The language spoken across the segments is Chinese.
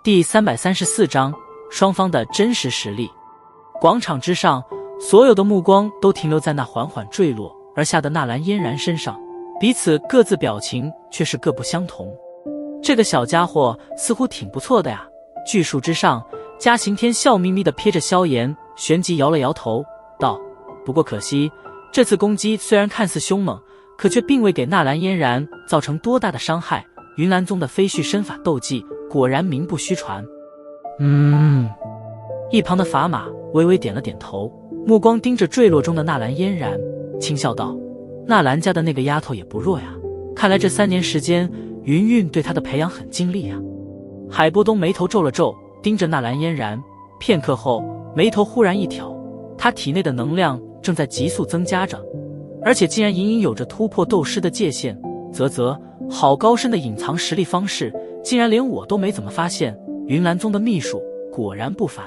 第334章双方的真实实力。广场之上，所有的目光都停留在那缓缓坠落而下的纳兰嫣然身上，彼此各自表情却是各不相同。这个小家伙似乎挺不错的呀。巨树之上，嘉行天笑眯眯地瞥着萧炎，旋即摇了摇头道，不过可惜，这次攻击虽然看似凶猛，可却并未给纳兰嫣然造成多大的伤害。云岚宗的飞絮身法斗技果然名不虚传。一旁的砝码微微点了点头，目光盯着坠落中的纳兰嫣然，轻笑道，纳兰家的那个丫头也不弱呀，看来这3年时间云韵对她的培养很尽力啊。海波东眉头皱了皱，盯着纳兰嫣然，片刻后眉头忽然一挑，他体内的能量正在急速增加着，而且竟然隐隐有着突破斗师的界限。好高深的隐藏实力方式，竟然连我都没怎么发现。云岚宗的秘术果然不凡。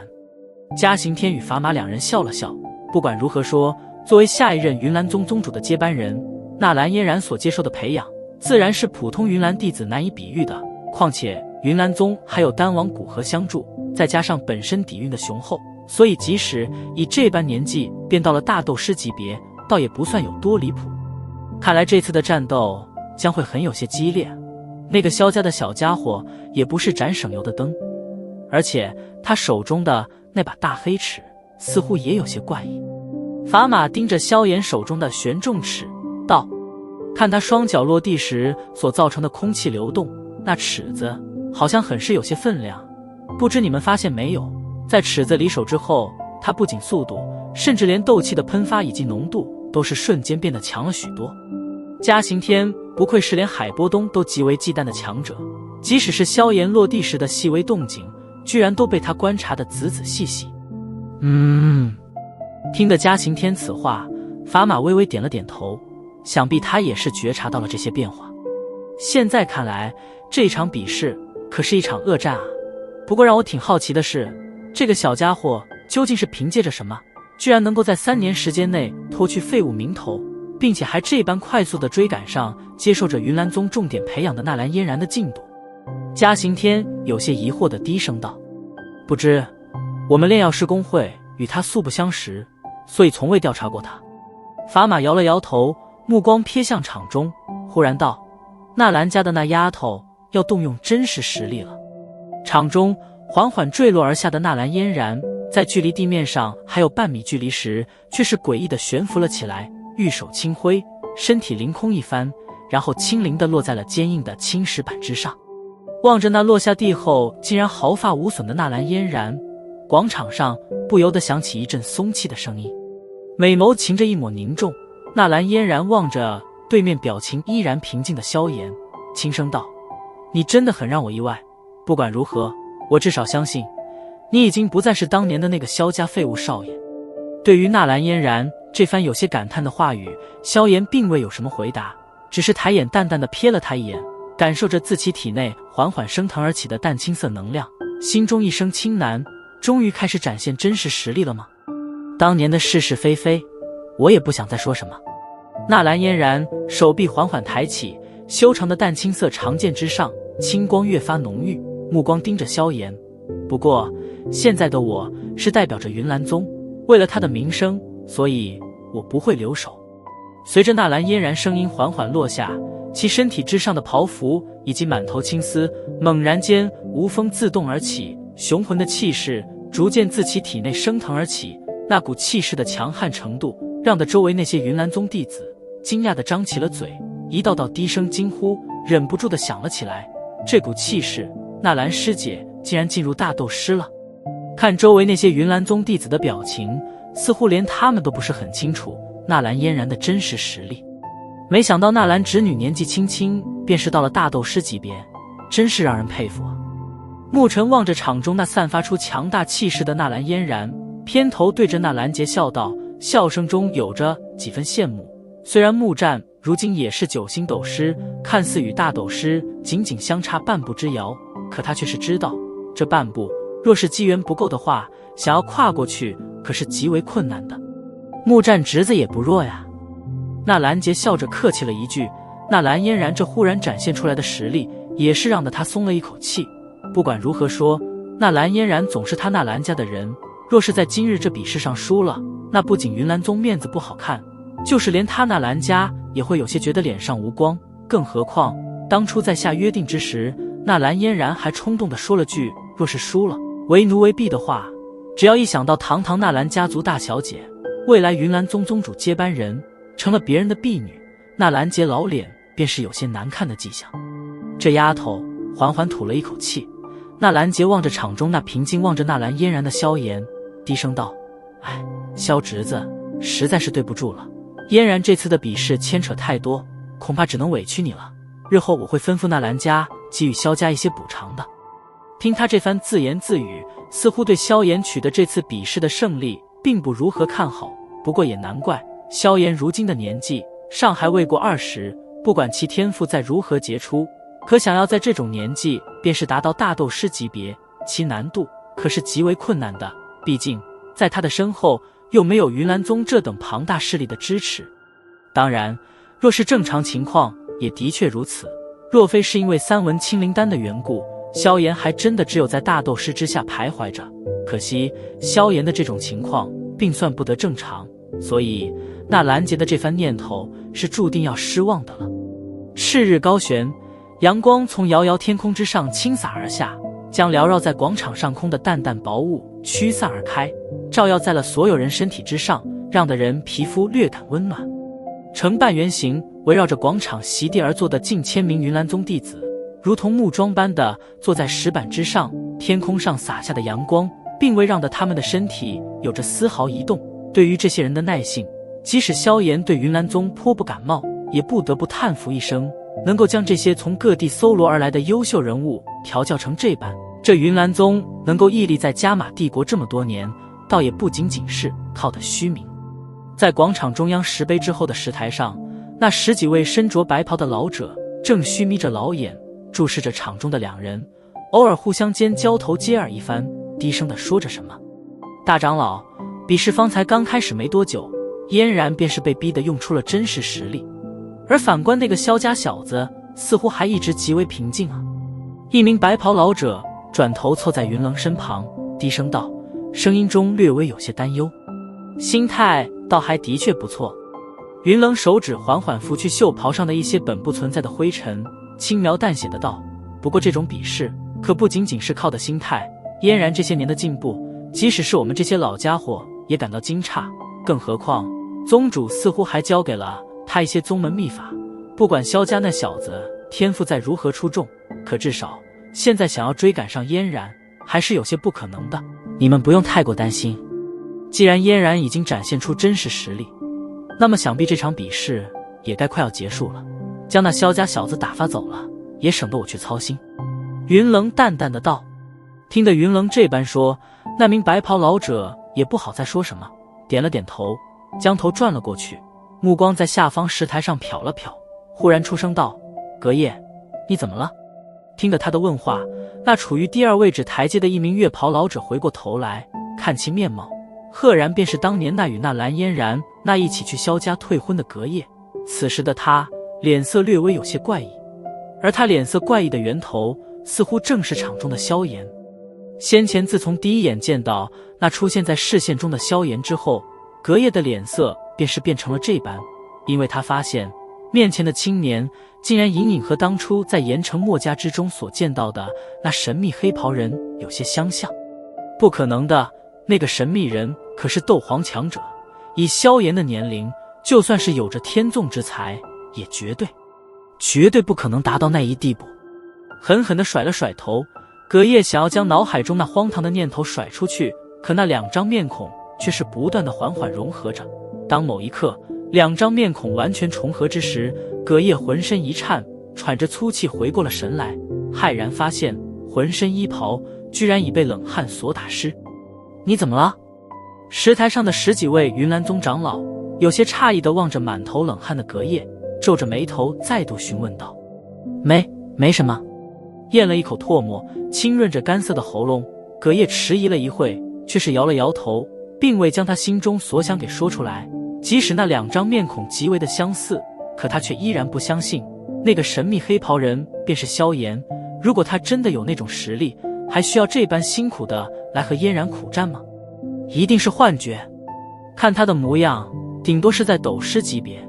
嘉行天与砝码两人笑了笑，不管如何说，作为下一任云岚宗宗主的接班人，纳兰嫣然所接受的培养自然是普通云岚弟子难以比喻的。况且云岚宗还有丹王古河相助，再加上本身底蕴的雄厚，所以即使以这般年纪便到了大斗师级别，倒也不算有多离谱。看来这次的战斗将会很有些激烈。那个萧家的小家伙也不是盏省油的灯，而且他手中的那把大黑尺似乎也有些怪异。砝码盯着萧炎手中的玄重尺道，看他双脚落地时所造成的空气流动，那尺子好像很是有些分量。不知你们发现没有，在尺子离手之后，它不仅速度，甚至连斗气的喷发以及浓度都是瞬间变得强了许多。嘉行天不愧是连海波东都极为忌惮的强者，即使是萧炎落地时的细微动静，居然都被他观察得仔仔细细。听得嘉行天此话，砝码微微点了点头，想必他也是觉察到了这些变化。现在看来，这场比试可是一场恶战啊。不过让我挺好奇的是，这个小家伙究竟是凭借着什么，居然能够在3年时间内脱去废物名头，并且还这般快速地追赶上接受着云岚宗重点培养的纳兰嫣然的进度。嘉行天有些疑惑地低声道，不知我们炼药师公会与他素不相识，所以从未调查过他。砝码摇了摇头，目光瞥向场中，忽然道，纳兰家的那丫头要动用真实实力了。场中缓缓坠落而下的纳兰嫣然，在距离地面上还有半米距离时，却是诡异地悬浮了起来，玉手轻挥，身体凌空一翻，然后轻灵地落在了坚硬的青石板之上。望着那落下地后竟然毫发无损的纳兰嫣然，广场上不由得响起一阵松气的声音，美眸噙着一抹凝重。纳兰嫣然望着对面表情依然平静的萧炎，轻声道，你真的很让我意外，不管如何，我至少相信你已经不再是当年的那个萧家废物少爷。对于纳兰嫣然这番有些感叹的话语，萧炎并未有什么回答，只是抬眼淡淡的瞥了他一眼，感受着自己体内缓缓升腾而起的淡青色能量，心中一声轻喃，终于开始展现真实实力了吗？当年的是是非非，我也不想再说什么。纳兰嫣然手臂缓缓抬起，修长的淡青色长剑之上，青光越发浓郁，目光盯着萧炎。不过现在的我是代表着云岚宗，为了他的名声，所以我不会留手。随着纳兰嫣然声音缓缓落下，其身体之上的袍服以及满头青丝猛然间无风自动而起，雄浑的气势逐渐自其体内升腾而起。那股气势的强悍程度，让得周围那些云岚宗弟子惊讶地张起了嘴，一道道低声惊呼忍不住地响了起来。这股气势，纳兰师姐竟然进入大斗师了。看周围那些云岚宗弟子的表情，似乎连他们都不是很清楚纳兰嫣然的真实实力。没想到纳兰侄女年纪轻轻便是到了大斗师级别，真是让人佩服啊。沐尘望着场中那散发出强大气势的纳兰嫣然，偏头对着纳兰杰笑道，笑声中有着几分羡慕。虽然木战如今也是9星斗师，看似与大斗师仅仅相差半步之遥，可他却是知道，这半步若是机缘不够的话，想要跨过去可是极为困难的。木战侄子也不弱呀。纳兰杰笑着客气了一句，纳兰嫣然这忽然展现出来的实力，也是让得他松了一口气。不管如何说，那蓝嫣然总是他那蓝家的人，若是在今日这比试上输了，那不仅云岚宗面子不好看，就是连他那蓝家也会有些觉得脸上无光。更何况当初在下约定之时，那蓝嫣然还冲动地说了句若是输了为奴为婢的话。只要一想到堂堂纳兰家族大小姐，未来云岚宗宗主接班人，成了别人的婢女，那蓝杰老脸便是有些难看的迹象。这丫头缓缓吐了一口气，那蓝杰望着场中那平静望着纳兰嫣然的萧炎，低声道：哎，萧侄子，实在是对不住了，嫣然这次的比试牵扯太多，恐怕只能委屈你了，日后我会吩咐纳兰家给予萧家一些补偿的。听他这番自言自语，似乎对萧炎取得这次比试的胜利并不如何看好。不过也难怪，萧炎如今的年纪尚还未过20，不管其天赋再如何杰出，可想要在这种年纪便是达到大斗师级别，其难度可是极为困难的。毕竟在他的身后又没有云岚宗这等庞大势力的支持。当然，若是正常情况也的确如此，若非是因为3文清灵丹的缘故，萧炎还真的只有在大斗师之下徘徊着。可惜萧炎的这种情况并算不得正常，所以那蓝杰的这番念头是注定要失望的了。赤日高悬，阳光从遥遥天空之上倾洒而下，将缭绕在广场上空的淡淡薄雾驱散而开，照耀在了所有人身体之上，让的人皮肤略感温暖。呈半圆形围绕着广场席地而坐的近1000名云岚宗弟子，如同木桩般的坐在石板之上，天空上洒下的阳光并未让得他们的身体有着丝毫移动。对于这些人的耐性，即使萧炎对云岚宗颇不感冒，也不得不叹服一声，能够将这些从各地搜罗而来的优秀人物调教成这般，这云岚宗能够屹立在加玛帝国这么多年，倒也不仅仅是靠的虚名。在广场中央石碑之后的石台上，那10几位身着白袍的老者正虚眯着老眼注视着场中的2人，偶尔互相间交头接耳一番，低声地说着什么。大长老，比试方才刚开始没多久，嫣然便是被逼得用出了真实实力，而反观那个萧家小子似乎还一直极为平静啊。一名白袍老者转头凑在云棱身旁，低声道，声音中略微有些担忧。心态倒还的确不错。云棱手指缓缓拂去袖袍上的一些本不存在的灰尘，轻描淡写的道，不过这种比试可不仅仅是靠的心态，嫣然这些年的进步，即使是我们这些老家伙也感到惊诧，更何况宗主似乎还教给了他一些宗门秘法。不管萧家那小子天赋再如何出众，可至少现在想要追赶上嫣然还是有些不可能的。你们不用太过担心，既然嫣然已经展现出真实实力，那么想必这场比试也该快要结束了，将那萧家小子打发走了，也省得我去操心。云棱淡淡的道。听得云棱这般说，那名白袍老者也不好再说什么，点了点头，将头转了过去，目光在下方石台上瞟了瞟，忽然出声道，隔夜，你怎么了？听得他的问话，那处于第2位置台阶的一名月袍老者回过头来，看其面貌，赫然便是当年那与那蓝嫣然那一起去萧家退婚的隔夜。此时的他脸色略微有些怪异，而他脸色怪异的源头似乎正是场中的萧炎。先前自从第一眼见到那出现在视线中的萧炎之后，隔夜的脸色便是变成了这般，因为他发现面前的青年竟然隐隐和当初在盐城墨家之中所见到的那神秘黑袍人有些相像。不可能的，那个神秘人可是斗皇强者，以萧炎的年龄，就算是有着天纵之才，也绝对不可能达到那一地步。狠狠地甩了甩头，隔夜想要将脑海中那荒唐的念头甩出去，可那2张面孔却是不断的缓缓融合着。当某一刻2张面孔完全重合之时，隔夜浑身一颤，喘着粗气回过了神来，骇然发现浑身衣袍居然已被冷汗所打湿。你怎么了？石台上的10几位云岚宗长老有些诧异地望着满头冷汗的隔夜，皱着眉头再度询问道。没什么。咽了一口唾沫，清润着干涩的喉咙，隔夜迟疑了一会，却是摇了摇头，并未将他心中所想给说出来。即使那2张面孔极为的相似，可他却依然不相信那个神秘黑袍人便是萧炎。如果他真的有那种实力，还需要这般辛苦的来和嫣然苦战吗？一定是幻觉。看他的模样，顶多是在斗师级别，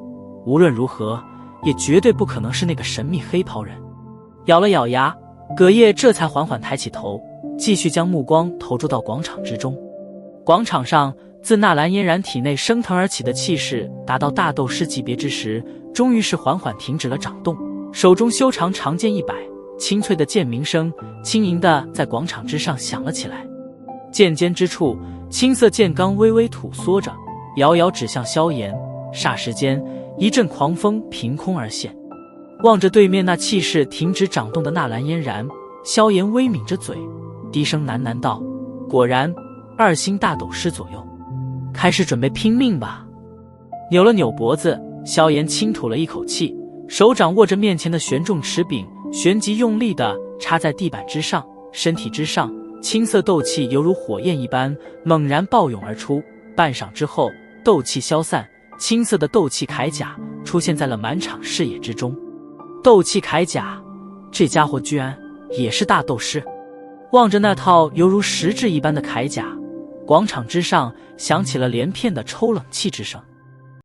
无论如何也绝对不可能是那个神秘黑袍人。咬了咬牙，葛叶这才缓缓抬起头，继续将目光投注到广场之中。广场上，自纳兰嫣然体内升腾而起的气势达到大斗师级别之时，终于是缓缓停止了掌动，手中修长长剑一摆，清脆的剑鸣声轻盈地在广场之上响了起来。剑尖之处，青色剑罡微微吐缩着，遥遥指向萧炎。霎时间，一阵狂风凭空而现。望着对面那气势停止掌动的纳兰嫣然，萧炎微抿着嘴，低声喃喃道：“果然2星大斗师左右，开始准备拼命吧。”扭了扭脖子，萧炎轻吐了一口气，手掌握着面前的玄重持柄，旋即用力地插在地板之上，身体之上青色斗气犹如火焰一般猛然暴涌而出。半晌之后，斗气消散，青色的斗气铠甲出现在了满场视野之中。斗气铠甲，这家伙居然也是大斗师。望着那套犹如实质一般的铠甲，广场之上响起了连片的抽冷气之声。